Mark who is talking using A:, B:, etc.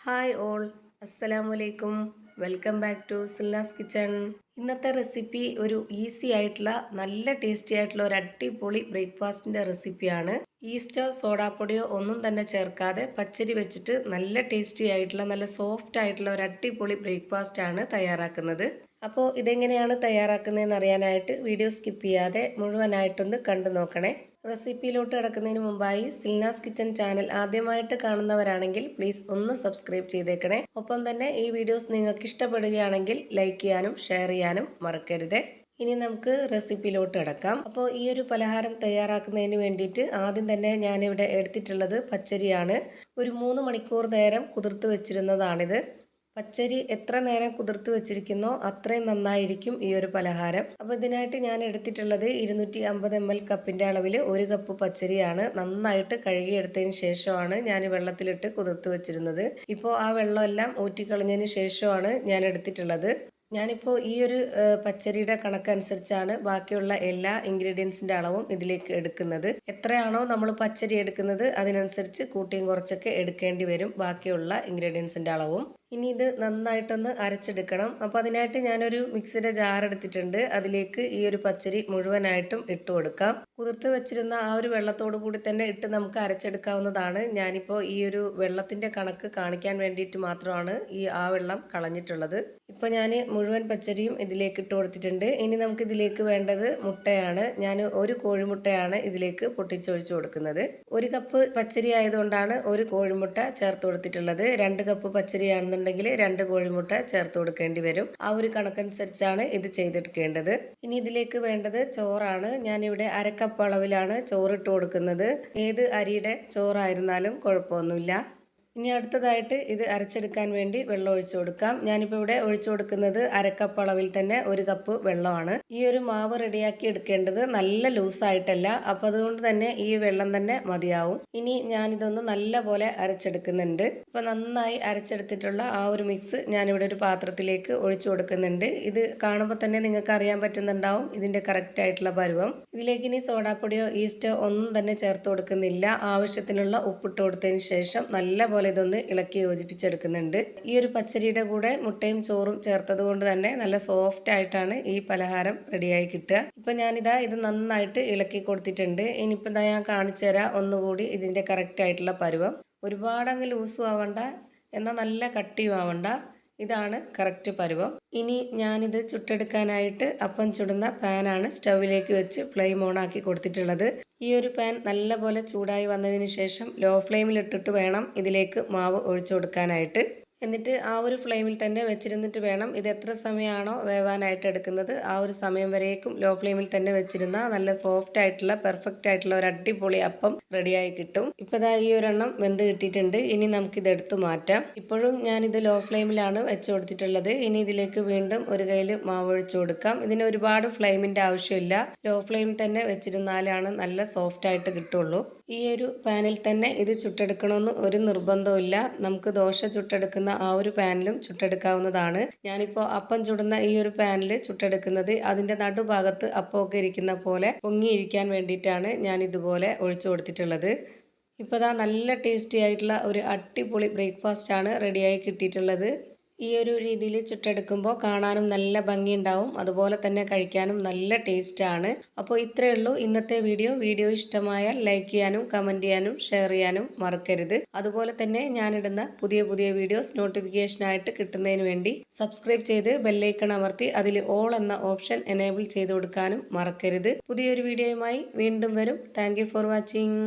A: Hi all, അസ്സലാമലൈക്കും. Welcome back to Silna's kitchen. ഇന്നത്തെ recipe ഒരു ഈസി ആയിട്ടുള്ള നല്ല ടേസ്റ്റി ആയിട്ടുള്ള ഒരു അടിപൊളി ബ്രേക്ക്ഫാസ്റ്റിൻ്റെ റെസിപ്പിയാണ്. ഈസ്റ്റോ സോഡാപ്പൊടിയോ ഒന്നും തന്നെ ചേർക്കാതെ പച്ചരി വെച്ചിട്ട് നല്ല ടേസ്റ്റി ആയിട്ടുള്ള നല്ല സോഫ്റ്റ് ആയിട്ടുള്ള ഒരു അടിപൊളി ബ്രേക്ക്ഫാസ്റ്റ് ആണ് തയ്യാറാക്കുന്നത്. അപ്പോൾ ഇതെങ്ങനെയാണ് തയ്യാറാക്കുന്നതെന്ന് അറിയാനായിട്ട് വീഡിയോ സ്കിപ്പ് ചെയ്യാതെ മുഴുവനായിട്ടൊന്ന് കണ്ടു നോക്കണേ. റെസിപ്പിയിലോട്ട് കിടക്കുന്നതിന് മുമ്പായി സിൽനാസ് കിച്ചൺ ചാനൽ ആദ്യമായിട്ട് കാണുന്നവരാണെങ്കിൽ പ്ലീസ് ഒന്ന് സബ്സ്ക്രൈബ് ചെയ്തേക്കണേ. ഒപ്പം തന്നെ ഈ വീഡിയോസ് നിങ്ങൾക്ക് ഇഷ്ടപ്പെടുകയാണെങ്കിൽ ലൈക്ക് ചെയ്യാനും ഷെയർ ചെയ്യാനും മറക്കരുത്. ഇനി നമുക്ക് റെസിപ്പിയിലോട്ട് കിടക്കാം. അപ്പോൾ ഈ ഒരു പലഹാരം തയ്യാറാക്കുന്നതിന് വേണ്ടിയിട്ട് ആദ്യം തന്നെ ഞാനിവിടെ എടുത്തിട്ടുള്ളത് പച്ചരിയാണ്. ഒരു 3 മണിക്കൂർ നേരം കുതിർത്ത് വെച്ചിരുന്നതാണിത്. പച്ചരി എത്ര നേരം കുതിർത്ത് വെച്ചിരിക്കുന്നോ അത്രയും നന്നായിരിക്കും ഈ ഒരു പലഹാരം. അപ്പോൾ ഇതിനായിട്ട് ഞാൻ എടുത്തിട്ടുള്ളത് 250 ml കപ്പിൻ്റെ അളവിൽ 1 കപ്പ് പച്ചരിയാണ്. നന്നായിട്ട് കഴുകിയെടുത്തതിന് ശേഷമാണ് ഞാൻ വെള്ളത്തിലിട്ട് കുതിർത്ത് വെച്ചിരുന്നത്. ഇപ്പോൾ ആ വെള്ളമെല്ലാം ഊറ്റിക്കളഞ്ഞതിന് ശേഷമാണ് ഞാൻ എടുത്തിട്ടുള്ളത്. ഞാനിപ്പോൾ ഈ ഒരു പച്ചരിയുടെ കണക്കനുസരിച്ചാണ് ബാക്കിയുള്ള എല്ലാ ഇൻഗ്രീഡിയൻസിൻ്റെ അളവും ഇതിലേക്ക് എടുക്കുന്നത്. എത്രയാണോ നമ്മൾ പച്ചരി എടുക്കുന്നത് അതിനനുസരിച്ച് കൂട്ടിയും കുറച്ചൊക്കെ എടുക്കേണ്ടി വരും ബാക്കിയുള്ള ഇൻഗ്രീഡിയൻസിൻ്റെ അളവും. ഇനി ഇത് നന്നായിട്ടൊന്ന് അരച്ചെടുക്കണം. അപ്പോൾ അതിനായിട്ട് ഞാനൊരു മിക്സിയുടെ ജാർ എടുത്തിട്ടുണ്ട്. അതിലേക്ക് ഈ ഒരു പച്ചരി മുഴുവനായിട്ടും ഇട്ട് കൊടുക്കാം. കുതിർത്ത് വെച്ചിരുന്ന ആ ഒരു വെള്ളത്തോടു കൂടി തന്നെ ഇട്ട് നമുക്ക് അരച്ചെടുക്കാവുന്നതാണ്. ഞാനിപ്പോൾ ഈ ഒരു വെള്ളത്തിൻ്റെ കണക്ക് കാണിക്കാൻ വേണ്ടിയിട്ട് മാത്രമാണ് ആ വെള്ളം കളഞ്ഞിട്ടുള്ളത്. ഇപ്പോൾ ഞാൻ മുഴുവൻ പച്ചരിയും ഇതിലേക്ക് ഇട്ട് കൊടുത്തിട്ടുണ്ട്. ഇനി നമുക്ക് ഇതിലേക്ക് വേണ്ടത് മുട്ടയാണ്. ഞാൻ ഒരു കോഴിമുട്ടയാണ് ഇതിലേക്ക് പൊട്ടിച്ചൊഴിച്ച് കൊടുക്കുന്നത്. 1 കപ്പ് പച്ചരി ആയതുകൊണ്ടാണ് ഒരു കോഴിമുട്ട ചേർത്ത് കൊടുത്തിട്ടുള്ളത്. 2 കപ്പ് പച്ചരിയാണെന്നുണ്ടെങ്കിൽ 2 കോഴിമുട്ട ചേർത്ത് കൊടുക്കേണ്ടി വരും. ആ ഒരു കണക്കനുസരിച്ചാണ് ഇത് ചെയ്തെടുക്കേണ്ടത്. ഇനി ഇതിലേക്ക് വേണ്ടത് ചോറാണ്. ഞാനിവിടെ 1/2 കപ്പ് അളവിലാണ് ചോറിട്ട് കൊടുക്കുന്നത്. ഏത് അരിയുടെ ചോറായിരുന്നാലും കുഴപ്പമൊന്നുമില്ല. ഇനി അടുത്തതായിട്ട് ഇത് അരച്ചെടുക്കാൻ വേണ്ടി വെള്ളം ഒഴിച്ചു കൊടുക്കാം. ഞാനിപ്പോൾ ഇവിടെ ഒഴിച്ചു കൊടുക്കുന്നത് 1/2 കപ്പ് അളവിൽ തന്നെ 1 കപ്പ് വെള്ളമാണ്. ഈ ഒരു മാവ് റെഡിയാക്കി എടുക്കേണ്ടത് നല്ല ലൂസായിട്ടല്ല. അപ്പോൾ അതുകൊണ്ട് തന്നെ ഈ വെള്ളം തന്നെ മതിയാവും. ഇനി ഞാനിതൊന്ന് നല്ല പോലെ അരച്ചെടുക്കുന്നുണ്ട്. അപ്പോൾ നന്നായി അരച്ചെടുത്തിട്ടുള്ള ആ ഒരു മിക്സ് ഞാനിവിടെ ഒരു പാത്രത്തിലേക്ക് ഒഴിച്ചു കൊടുക്കുന്നുണ്ട്. ഇത് കാണുമ്പോൾ തന്നെ നിങ്ങൾക്ക് അറിയാൻ പറ്റുന്നുണ്ടാവും ഇതിൻ്റെ കറക്റ്റ് ആയിട്ടുള്ള പരുവം. ഇതിലേക്ക് ഇനി സോഡാപ്പൊടിയോ ഈസ്റ്റോ ഒന്നും തന്നെ ചേർത്ത് കൊടുക്കുന്നില്ല. ആവശ്യത്തിനുള്ള ഉപ്പിട്ട് കൊടുത്തതിന് ശേഷം നല്ല ഇതൊന്ന് ഇളക്കി യോജിപ്പിച്ചെടുക്കുന്നുണ്ട്. ഈ ഒരു പച്ചരിയുടെ കൂടെ മുട്ടയും ചോറും ചേർത്തത് കൊണ്ട് തന്നെ നല്ല സോഫ്റ്റ് ആയിട്ടാണ് ഈ പലഹാരം റെഡിയായി കിട്ടുക. ഇപ്പം ഞാനിതാ ഇത് നന്നായിട്ട് ഇളക്കി കൊടുത്തിട്ടുണ്ട്. ഇനിയിപ്പോൾ ഞാൻ കാണിച്ചു തരാം ഒന്നുകൂടി ഇതിൻ്റെ കറക്റ്റ് ആയിട്ടുള്ള പരുവം. ഒരുപാടങ്ങ് ലൂസും ആവണ്ട, എന്നാൽ നല്ല കട്ടിയും ആവണ്ട. ഇതാണ് കറക്റ്റ് പരുവം. ഇനി ഞാനിത് ചുട്ടെടുക്കാനായിട്ട് അപ്പം ചുടുന്ന പാനാണ് സ്റ്റൗവിലേക്ക് വെച്ച് ഫ്ലെയിം ഓൺ ആക്കി കൊടുത്തിട്ടുള്ളത്. ഈ ഒരു പാൻ നല്ലപോലെ ചൂടായി വന്നതിന് ശേഷം ലോ ഫ്ലെയിമിൽ ഇട്ടിട്ട് വേണം ഇതിലേക്ക് മാവ് ഒഴിച്ചു കൊടുക്കാനായിട്ട്. എന്നിട്ട് ആ ഒരു ഫ്ലെയിമിൽ തന്നെ വെച്ചിരുന്നിട്ട് വേണം ഇത് എത്ര സമയമാണോ വേവാനായിട്ട് എടുക്കുന്നത് ആ ഒരു സമയം വരേക്കും ലോ ഫ്ലെയിമിൽ തന്നെ വെച്ചിരുന്ന നല്ല സോഫ്റ്റ് ആയിട്ടുള്ള പെർഫെക്റ്റ് ആയിട്ടുള്ള ഒരു അടിപൊളി അപ്പം റെഡിയായി കിട്ടും. ഇപ്പോൾ ദാ ഈ ഒരെണ്ണം വെന്ത് കിട്ടിയിട്ടുണ്ട്. ഇനി നമുക്കിത് എടുത്ത് മാറ്റാം. ഇപ്പോഴും ഞാനിത് ലോ ഫ്ലെയിമിലാണ് വെച്ച് കൊടുത്തിട്ടുള്ളത്. ഇനി ഇതിലേക്ക് വീണ്ടും ഒരു കയ്യിൽ മാവ് ഒഴിച്ചു കൊടുക്കാം. ഇതിന് ഒരുപാട് ഫ്ലെയിമിൻ്റെ ആവശ്യമില്ല. ലോ ഫ്ലെയിമിൽ തന്നെ വെച്ചിരുന്നാലാണ് നല്ല സോഫ്റ്റ് ആയിട്ട് കിട്ടുള്ളൂ. ഈ ഒരു പാനിൽ തന്നെ ഇത് ചുട്ടെടുക്കണമെന്ന് ഒരു നിർബന്ധമില്ല. നമുക്ക് ദോശ ചുട്ടെടുക്കുന്ന ആ ഒരു പാനിലും ചുട്ടെടുക്കാവുന്നതാണ്. ഞാനിപ്പോൾ അപ്പം ചുടുന്ന ഈ ഒരു പാനിൽ ചുട്ടെടുക്കുന്നത് അതിൻ്റെ നടുഭാഗത്ത് അപ്പമൊക്കെ ഇരിക്കുന്ന പോലെ പൊങ്ങിയിരിക്കാൻ വേണ്ടിയിട്ടാണ് ഞാൻ ഇതുപോലെ ഒഴിച്ചു കൊടുത്തിട്ടുള്ളത്. ഇപ്പോൾ ദാ നല്ല ടേസ്റ്റി ആയിട്ടുള്ള ഒരു അടിപൊളി ബ്രേക്ക്ഫാസ്റ്റ് ആണ് റെഡിയായി കിട്ടിയിട്ടുള്ളത്. ഈ ഒരു രീതിയിൽ ചുട്ടെടുക്കുമ്പോൾ കാണാനും നല്ല ഭംഗിയുണ്ടാവും, അതുപോലെ തന്നെ കഴിക്കാനും നല്ല ടേസ്റ്റാണ്. അപ്പോൾ ഇത്രയേ ഉള്ളൂ ഇന്നത്തെ വീഡിയോ ഇഷ്ടമായാൽ ലൈക്ക് ചെയ്യാനും കമൻറ്റ് ചെയ്യാനും ഷെയർ ചെയ്യാനും മറക്കരുത്. അതുപോലെ തന്നെ ഞാനിടുന്ന പുതിയ വീഡിയോസ് നോട്ടിഫിക്കേഷനായിട്ട് കിട്ടുന്നതിന് വേണ്ടി സബ്സ്ക്രൈബ് ചെയ്ത് ബെല്ലൈക്കൺ അമർത്തി അതിൽ ഓൾ എന്ന ഓപ്ഷൻ എനേബിൾ ചെയ്ത് കൊടുക്കാനും മറക്കരുത്. പുതിയൊരു വീഡിയോയുമായി വീണ്ടും വരും. Thank you for watching.